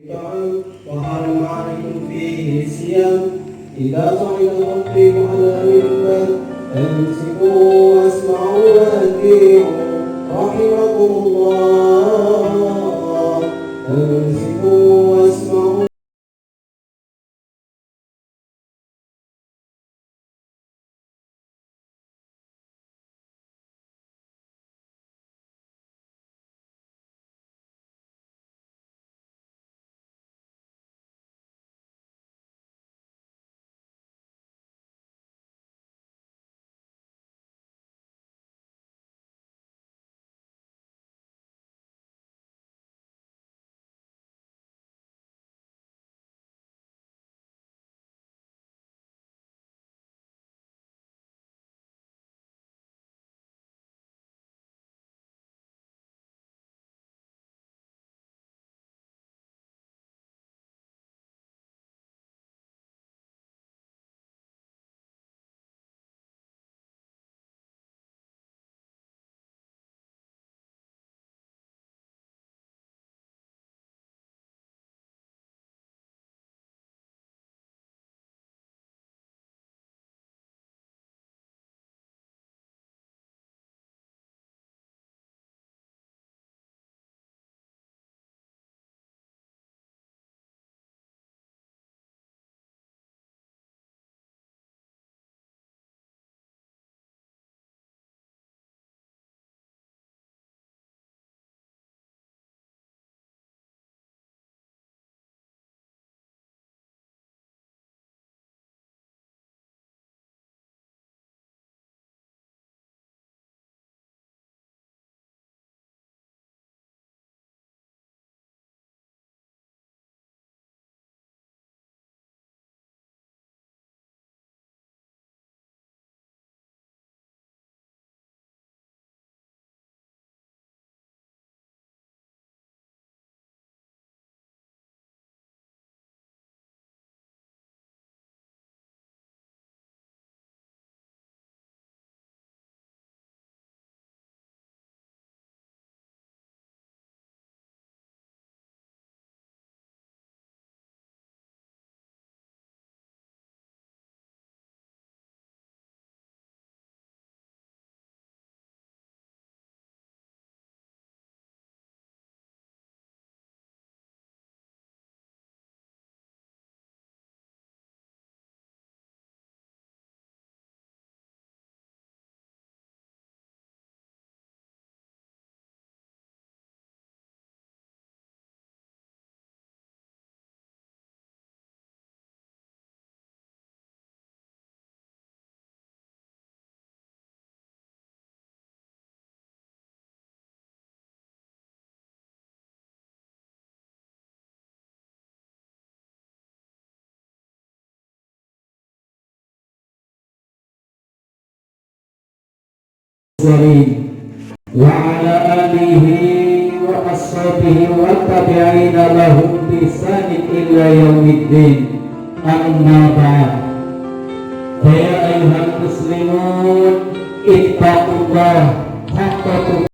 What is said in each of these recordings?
طعام وحرم عليكم فيه الصيام إذا صعد الخطيب على المنبر فامسكوا واسمعوا وأطيعوا رحمكم الله. فامسكوا واسمعوا. وعلى آله وأصحابه والتابعين لهم بإحسان إلى يوم الدين. أما بعد، فيا أيها المسلمون اتقوا الله حق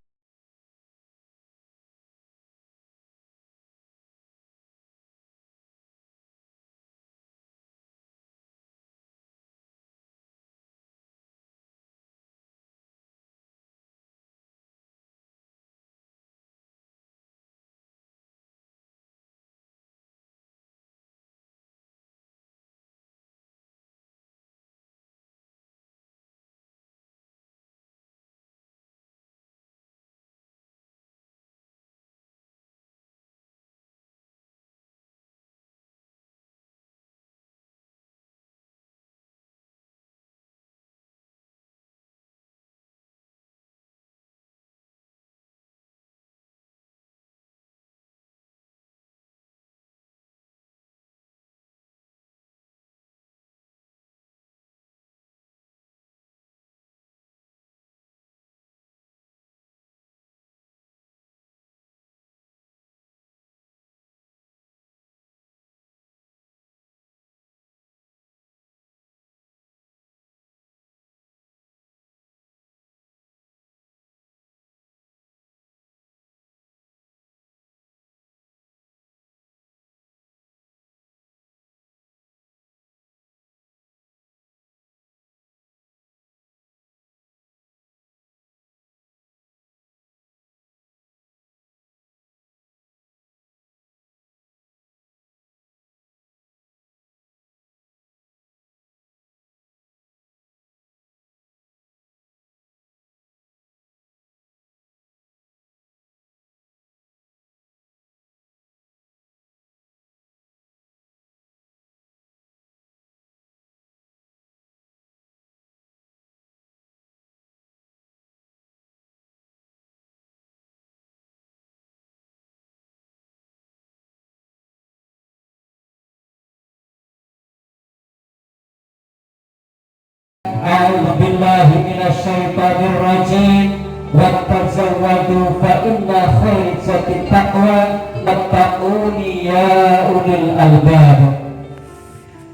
a'udzu billahi minasyaitonir rajim. Wattazawwadu fa inna khairat taqwa wattaquni ya ulil albab.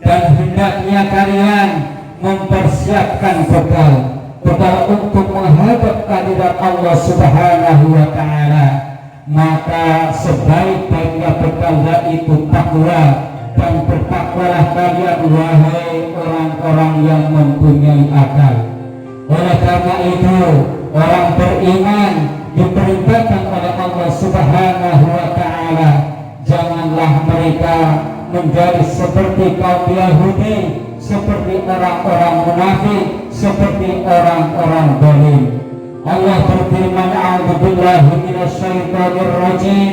Dan hendaknya kalian mempersiapkan bekal untuk menghadap kehadirat Allah Subhanahu wa taala. Maka sebaik-baiknya bekal itu takwa, dan bertakwalah kalian wahai orang-orang yang mempunyai akal. Oleh karena itu, orang beriman diperintahkan oleh Allah Subhanahu wa taala, janganlah mereka menjadi seperti kaum Yahudi, seperti orang-orang munafik, seperti orang-orang zalim. Allah berfirman, a'udzu billahi minasyaitonir rajim,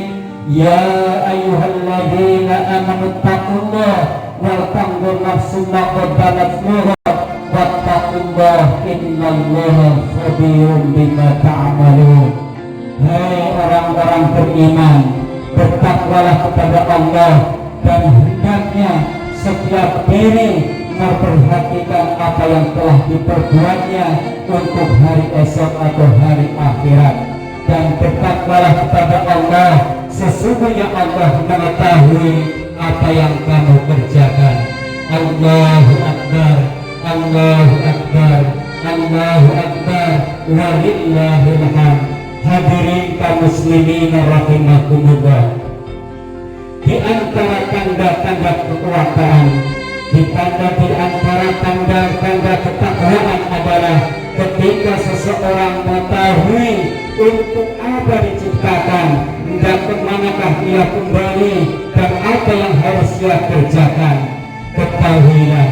ya ayyuhalladzina amanu taqullaha wal tanzur nafsum ma qaddamat lighad wattaqullaha innallaha khabirum bima ta'malun. Hai orang-orang beriman, bertakwalah kepada Allah, dan hendaknya setiap diri memperhatikan apa yang telah diperbuatnya untuk hari esok atau hari akhirat. Dan bertakwalah kepada Allah, sesungguhnya Allah mengetahui apa yang kamu kerjakan. Allahu Akbar, Allahu Akbar, Allahu Akbar, walillahil hamd. Hadirin kaum muslimin rahimakumullah, di antara tanda-tanda kekuatan, di antara tanda-tanda ketakwaan adalah ketika seseorang mengetahui untuk apa diciptakan dan kemanakah dia kembali dan apa yang harus dia kerjakan. Ketahuilah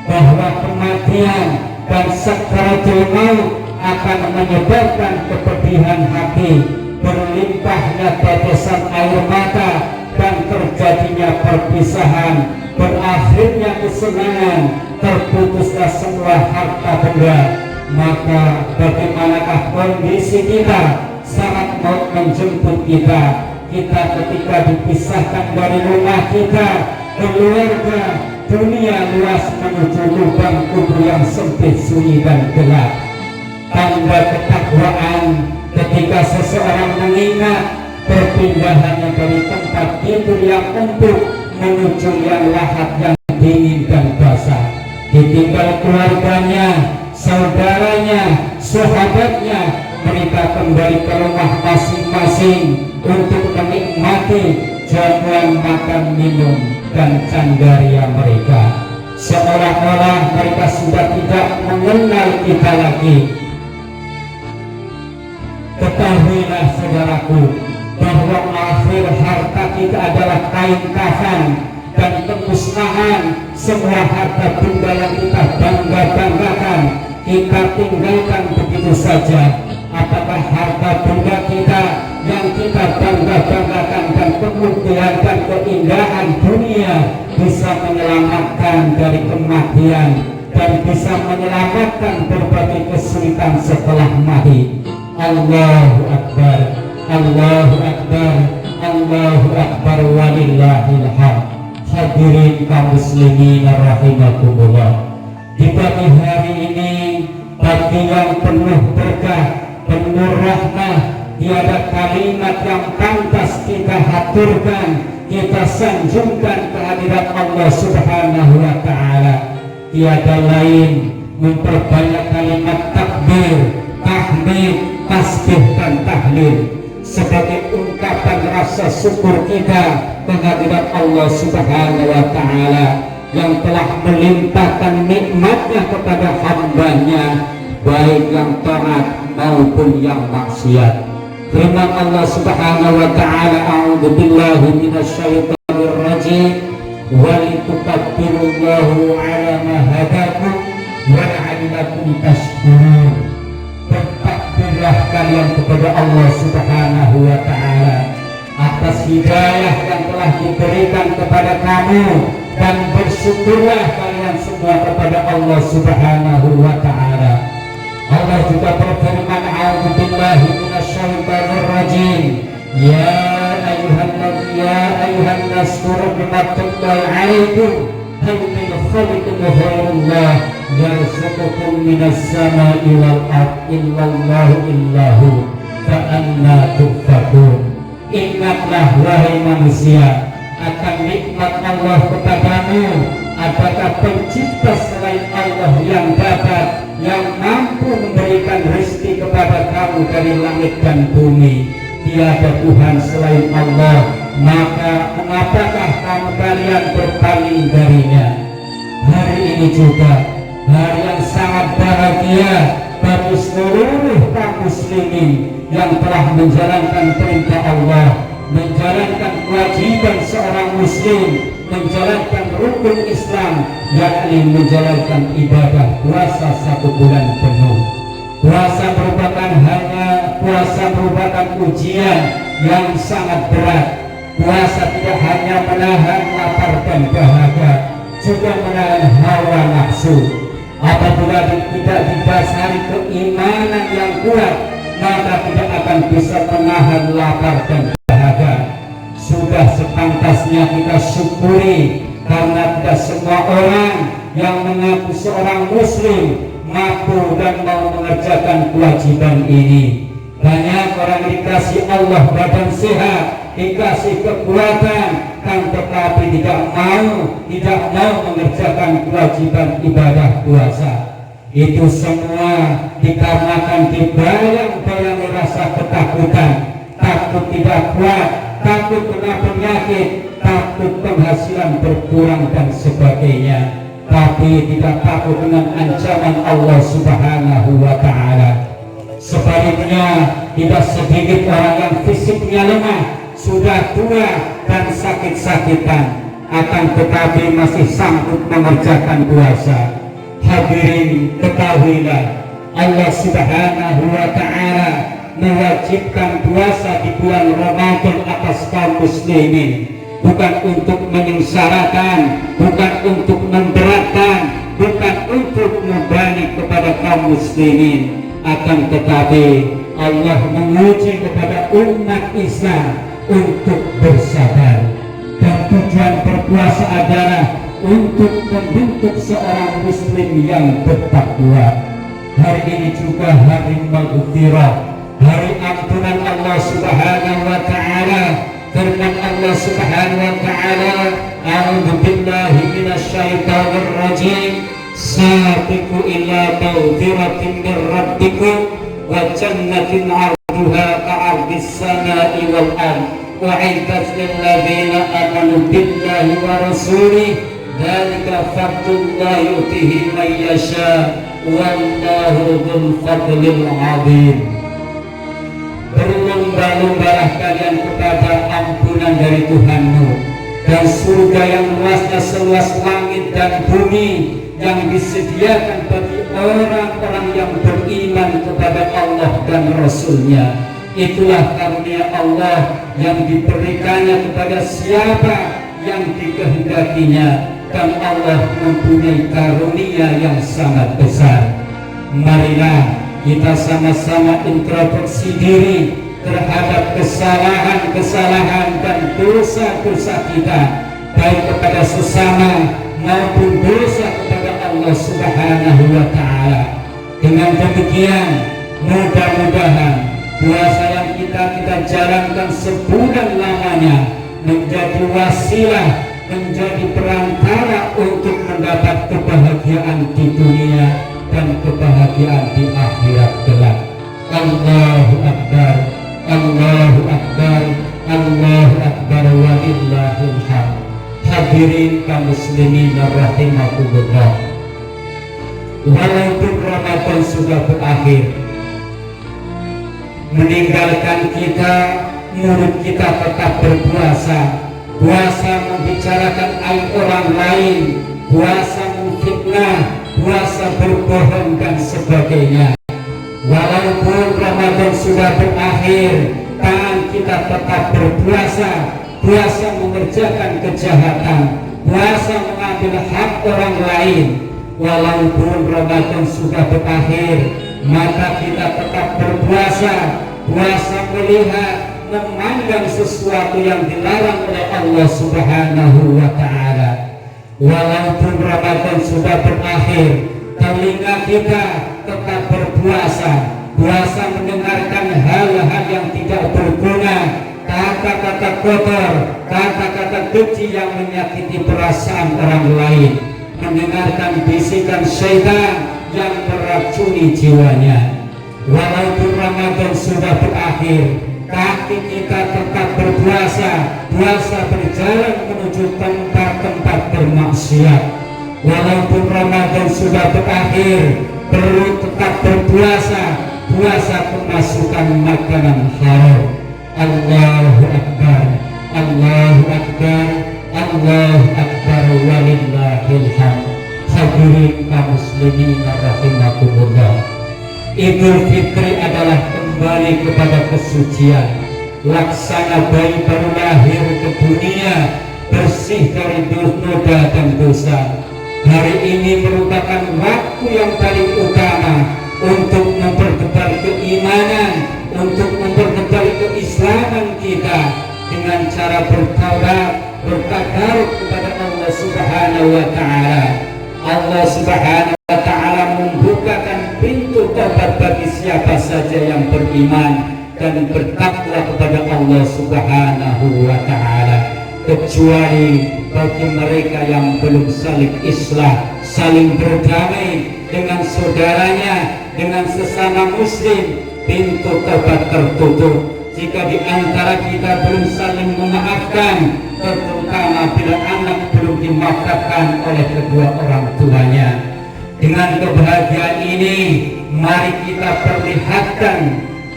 bahwa kematian dan sakaratul maut akan menyebabkan kepedihan hati, berlimpahnya tetesan air mata, dan terjadinya perpisahan, berakhirnya kesenangan, terputuslah semua harta benda. Maka bagaimanakah kondisi kita saat maut menjemput kita? Kita ketika dipisahkan dari rumah kita, keluarga, dunia luas, menuju lubang kubur yang sempit, sunyi dan gelap. Tanda ketakwaan ketika seseorang mengingat perpindahannya dari tempat tidur yang empuk menuju yang lahat yang dingin dan basah, ditinggal keluarganya, saudaranya, sahabatnya, mereka kembali ke rumah masing-masing untuk menikmati jamuan makan minum dan candaria mereka, seolah-olah mereka sudah tidak mengenal kita lagi. Ketahuilah saudaraku, bahwa akhir harta kita adalah kain kafan, dan kemusnahan semua harta benda yang kita bangga-banggakan kita tinggalkan begitu saja. Apakah harta benda kita yang kita bangga-banggakan dan kemudian dan keindahan dunia bisa menyelamatkan dari kematian dan bisa menyelamatkan berbagai kesulitan setelah mati? Allahu Akbar, Allahu Akbar, Allahu Akbar, walillahil hamd. Hadirin kaum muslimin rahimakumullah, di pagi hari ini, pagi yang penuh berkah, penuh rahmah, tiada kalimat yang pantas kita haturkan, kita sanjungkan kehadirat Allah Subhanahu wa taala. Tiada lain memperbanyak kalimat takbir, tahmid, tasbih dan tahlil sebagai ungkapan rasa syukur kita kehadirat Allah Subhanahu wa taala yang telah melimpahkan nikmatnya kepada hambanya, baik yang taat maupun yang maksiat. Firman Allah Subhanahu wa taala, a'udzu billahi minasyaitonir rajim, wa litukabbirullahu 'ala ma hadakum wa la'allakum tashkurun. Bertakbirlah kalian kepada Allah Subhanahu wa taala atas hidayah yang telah diberikan kepada kamu, dan bersyukurlah kalian semua kepada Allah Subhanahu wa taala. Allah juga berfirman, a'udzu billahi minasyaitonir rajim, ya ayyuhan nas kuru bimatullah alaikum hal min khaliqukum ghairullah yarzuqukum minas sama'i wal ardi illallahu illahu fa anna tufakun. Ingatlah wahai manusia akan nikmat Allah kepadamu. Adakah pencipta selain Allah yang dapat, yang mampu memberikan rezeki kepada kamu dari langit dan bumi? Tiada Tuhan selain Allah, maka mengapakah kamu kalian berpaling darinya? Hari ini juga hari yang sangat bahagia bagi seluruh kaum muslimin yang telah menjalankan perintah Allah, menjalankan kewajiban seorang muslim, menjalankan rukun Islam, yakni menjalankan ibadah puasa 1 bulan penuh. Puasa merupakan ujian yang sangat berat. Puasa tidak hanya menahan lapar dan dahaga, juga menahan hawa nafsu. Apabila tidak didasari keimanan yang kuat, maka tidak akan bisa menahan lapar dan dahaga. Sudah sepantasnya kita syukuri, karena tidak semua orang yang mengaku seorang muslim mampu dan mau mengerjakan kewajiban ini. Banyak orang dikasih Allah badan sehat, dikasih kekuatan, kan tetapi tidak mau mengerjakan kewajiban ibadah puasa. Itu semua dikarenakan dibayang-bayangi rasa ketakutan, takut tidak kuat, takut kena penyakit, takut penghasilan berkurang dan sebagainya. Tapi tidak takut dengan ancaman Allah Subhanahu wa ta'ala. Sebaliknya, tidak sedikit orang yang fisiknya lemah, sudah tua dan sakit-sakitan, akan tetapi masih sanggup mengerjakan puasa. Hadirin, ketahuilah Allah Subhanahu wa ta'ala mewajibkan puasa di bulan Ramadan atas kaum muslimin, bukan untuk menyengsarakan, bukan untuk memberatkan, bukan untuk membebani kepada kaum muslimin, akan tetapi Allah menguji kepada umat Islam untuk bersabar. Dan tujuan berpuasa adalah untuk membentuk seorang muslim yang bertakwa. Hari ini juga hari maghfirah, hari ampunan Allah Subhanahu wa ta'ala. Firman Allah Subhanahu wa ta'ala, a'udzu billahi minasyaitonir rajim, sabiqu ila maghfiratin mir rabbikum wa jannatin 'arduha ka'ardis samai wal ardh wa'iddat lil ladzina amanu billahi wa rasulihi dzalika fadlullahi yu'tihi man yasha wallahu dzul fadlil 'adzim. Berlomba-lombalah kalian kepada ampunan dari Tuhanmu dan surga yang luasnya seluas langit dan bumi, yang disediakan bagi orang-orang yang beriman kepada Allah dan Rasul-Nya. Itulah karunia Allah yang diberikannya kepada siapa yang dikehendakinya, dan Allah mempunyai karunia yang sangat besar. Marilah kita sama-sama introspeksi diri terhadap kesalahan-kesalahan dan dosa-dosa kita, baik kepada sesama maupun dosa kepada Allah Subhanahu wa ta'ala. Dengan demikian, mudah-mudahan puasa yang kita jalankan sebulan lamanya menjadi wasilah, menjadi perantara untuk mendapat kebahagiaan di dunia dan kebahagiaan di akhirat kelak. Allahu Akbar, Allahu Akbar, Allahu Akbar, walillahil hamd. Hadirin kaum muslimin rahimakumullah, walaupun Ramadan sudah berakhir, meninggalkan kita, mulut kita tetap berpuasa. Puasa membicarakan aib orang lain, puasa memfitnah, puasa berbohong dan sebagainya. Walaupun Ramadan sudah berakhir, tangan kita tetap berpuasa. Puasa mengerjakan kejahatan, puasa mengambil hak orang lain. Walaupun Ramadan sudah berakhir, maka kita tetap berpuasa. Puasa melihat, memandang sesuatu yang dilarang oleh Allah Subhanahu wa ta'ala. Walaupun Ramadan sudah berakhir, telinga kita tetap berpuasa, puasa mendengarkan hal-hal yang tidak berguna, kata-kata kotor, kata-kata keji yang menyakiti perasaan orang lain, mendengarkan bisikan syaitan yang meracuni jiwanya. Walaupun Ramadan sudah berakhir, kaki kita tetap berpuasa, puasa berjalan menuju tempat-tempat bermaksiat. Walaupun Ramadan sudah berakhir, perut tetap berpuasa, puasa kemasukan makanan haram. Allahu Akbar, Allahu Akbar, Allahu Akbar, walillahil hamd. Hadirin kaum muslimin rahimakumullah. Idul Fitri adalah kembali kepada kesucian, laksana bayi baru lahir ke dunia bersih dari noda dan dosa. Hari ini merupakan waktu yang paling utama untuk mempertebal keimanan, untuk mempertebal keislaman kita dengan cara bertaubat, bertakarub kepada Allah Subhanahu wa Ta'ala. Allah Subhanahu wa Ta'ala membukakan pintu taubat bagi siapa saja yang beriman dan bertakwa kepada Allah Subhanahu wa Ta'ala, kecuali bagi mereka yang belum saling islah, saling berdamai dengan saudaranya, dengan sesama muslim. Pintu taubat tertutup jika di antara kita belum saling memaafkan, terutama bila anak belum dimaafkan oleh kedua orang tuanya. Dengan kebahagiaan ini, mari kita perlihatkan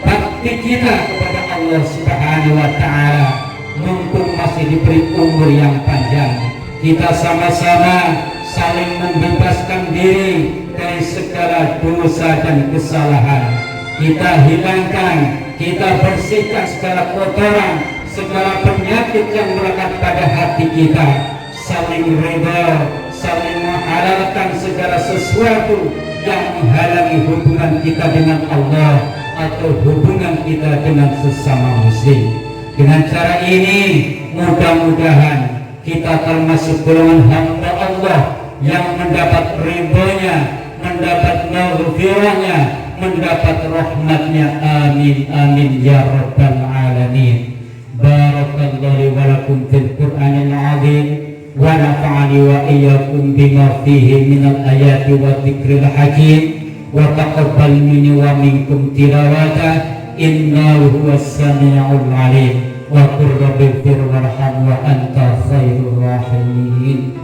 bakti kita kepada Allah Subhanahu wa Ta'ala. Mumpung masih diberi umur yang panjang, kita sama-sama saling membebaskan diri dari segala dosa dan kesalahan. Kita hilangkan, kita bersihkan segala kotoran, segala penyakit yang melekat pada hati kita. Saling ridha, saling menghalalkan segala sesuatu yang menghalangi hubungan kita dengan Allah atau hubungan kita dengan sesama muslim. Dengan cara ini, mudah-mudahan kita termasuk golongan hamba Allah yang mendapat ridhonya, mendapat maghfirahnya, mendapat rahmatnya. Amin amin ya rabbal alamin. Barakallahu wa lakum fil Qur'anil azim wa nafa'ani wa iyyakum bima fihi minal ayati wa dzikril hakim wa taqabbal minni wa minkum tilawata innahu huwas sami'ul alim. Wa qur rabbighfir warham wa anta khairur rahimin.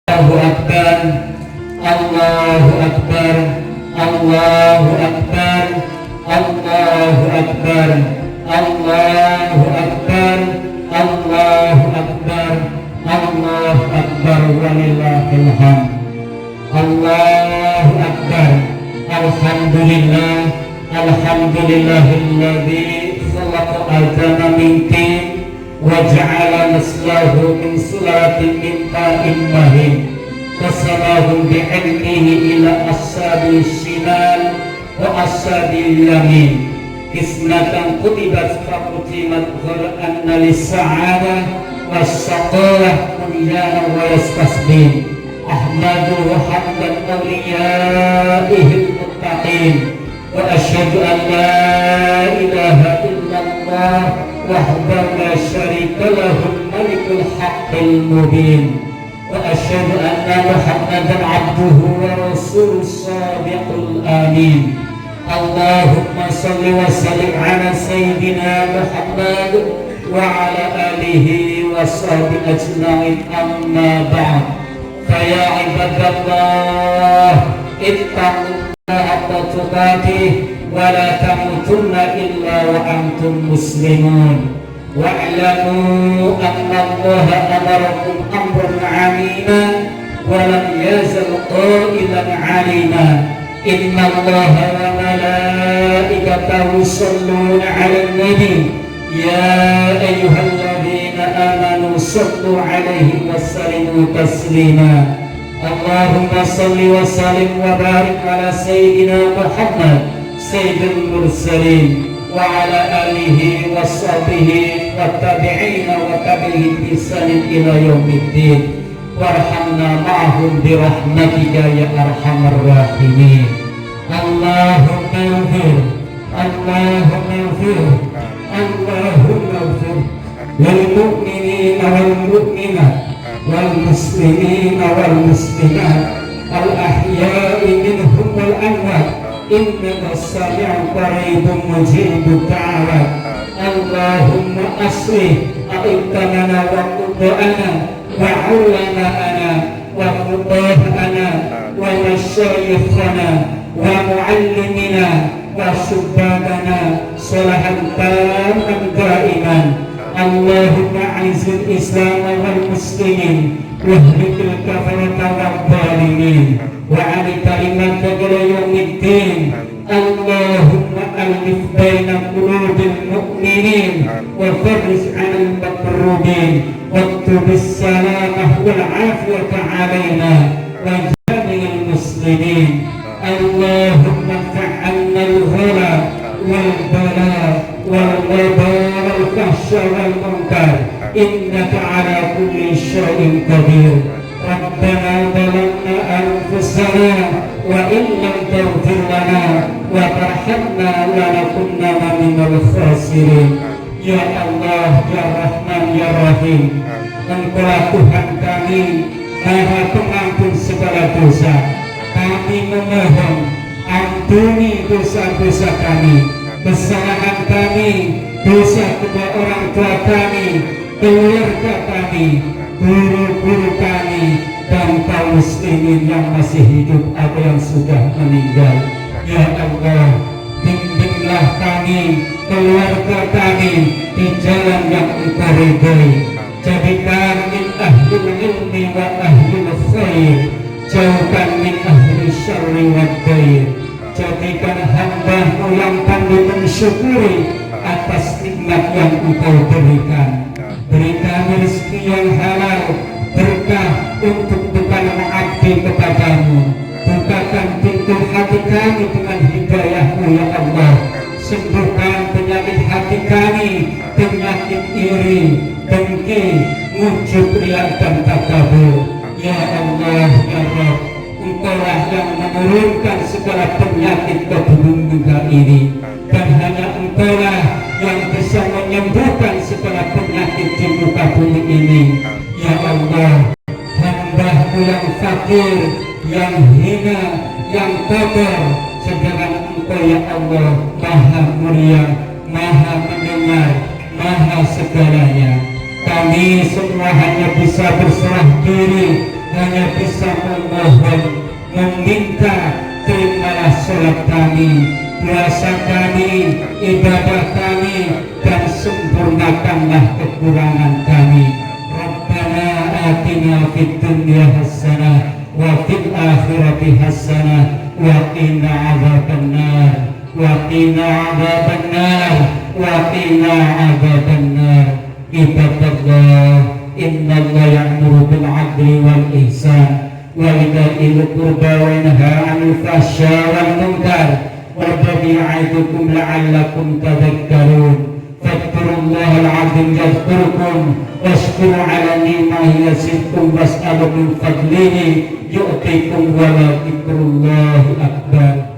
Allahu Akbar, Allahu Akbar, Allahu Akbar, Allahu Akbar, Allahu Akbar, Allahu Akbar, Allahu Akbar, walillahil hamd. Allahu Akbar. Alhamdulillah, alhamdulillahilladzi khalaqa adama min tin waja'ala naslahu min sulatin min ma'in mahin wasalahum bi'ilmihi ila ashabi shimal wa ashabi yamin kisnatan kutibat fakutimat ghar'anna lissa'adah wassaqalah kunyana wa yastasbin ahmaduhu hamdan awliyaihil muttaqin wa asyhadu an la ilaha illallah wahdahu la syarika lahul malikul haqqil mubin wa asyhadu anna muhammadan abduhu wa rasuluh shadiqul amin. Allahumma salli wa sallim ala sayyidina Muhammad wa ala alihi wa sahbihi ajma'in, amma ba'd. Fa ya ibadallah ittaqullaha haqqa tuqatih wa la tamutunna illa wa antum muslimun. Wa'lamu anna Allaha amarakum amran 'azima wa lam yazal qailan 'alima. Inna Allaha wa malaikatahu وملائكته يصلون على النبي يا أيها الذين آمنوا صلوا عليه وسلموا تسليما اللهم صل وسلم وبارك على سيدنا محمد سيد المرسلين وعلى آله وصحبه والتابعين وتابعين بإحسان إلى يوم الدين وارحمنا معهم برحمتك يا أرحم الراحمين اللهم اغفر اللهم اغفر اللهم اغفر للمؤمنين والمؤمنات والمسلمين والمسلمات الأحياء منهم والأموات إنك السميع قريب مجيب الدعوات اللهم أصلح أئمتنا وقضاءنا وعلماءنا وفقهاءنا ومشايخنا ومعلمنا وشبابنا صلاحا تاما دائما اللهم أعز الإسلام والمسلمين واهلك الكفرة والظالمين وعن كلمتك إلى يوم الدين اللهم ألف بين قلوب المؤمنين وفرج عن المكروبين واكتب السلامة والعافية علينا وجميع المسلمين اللهم ادفع عنا الغلا والبلاء والوباء والفحش والمنكر إنك على كل شيء قدير ربنا ظلمنا أنفسنا وإن لم تغفر لنا وترحمنا لنكونن من الخاسرين ya Allah ya Rahman ya Rahim Engkaulah Tuhan kami Maha Pengampun segala dosa kami memohon ampuni dosa-dosa kami kesalahan kami dosa kedua orang tua kami keluarga kami guru-guru kami dan kaum muslimin yang masih hidup atau yang sudah meninggal ya Allah bimbinglah kami keluarga kami di jalan yang Engkau ridhai jadikan min ahlul ilmi wa ahlul khair jauhkan min ahli syarri wa dair jadikan hamba-Mu yang pandai mensyukuri atas nikmat yang Engkau berikan berikan rezeki yang halal berkah untuk bukan mengabdi kepadamu bukakan pintu hati kami dengan hidayah-Mu ya Allah sembuhkan penyakit hati kami penyakit iri dengki ujub riya dan takabur ya Allah ya Rabb Engkaulah yang menurunkan segala penyakit ke bumi ini dan hanya Engkaulah yang bisa menyembuhkan segala penyakit di muka bumi ini ya Allah hamba-Mu yang fakir yang hina yang kotor sedangkan Engkau ya Allah maha mulia maha mendengar maha segalanya kami semua hanya bisa berserah diri hanya bisa memohon meminta terimalah sholat kami puasa kami ibadah kami dan sempurnakanlah kekurangan kami Rabbana atina fid dunya hasanah wa fil akhirati hasanah wa qina adzabannar wa qina adzabannar wa qina adzabannar ibadallah innallaha ya'muru bil 'adli wal ihsan wa itaa'il qurba wa yanha 'anil fahsya'i wal munkar wa ya'idukum la'allakum tadhakkarun fadhkurullaha al-'azim yadhkurkum washkuru 'ala ni'mahi yazidkum was'alu min fadlihi yu'tikum wa la dzikrullahi akbar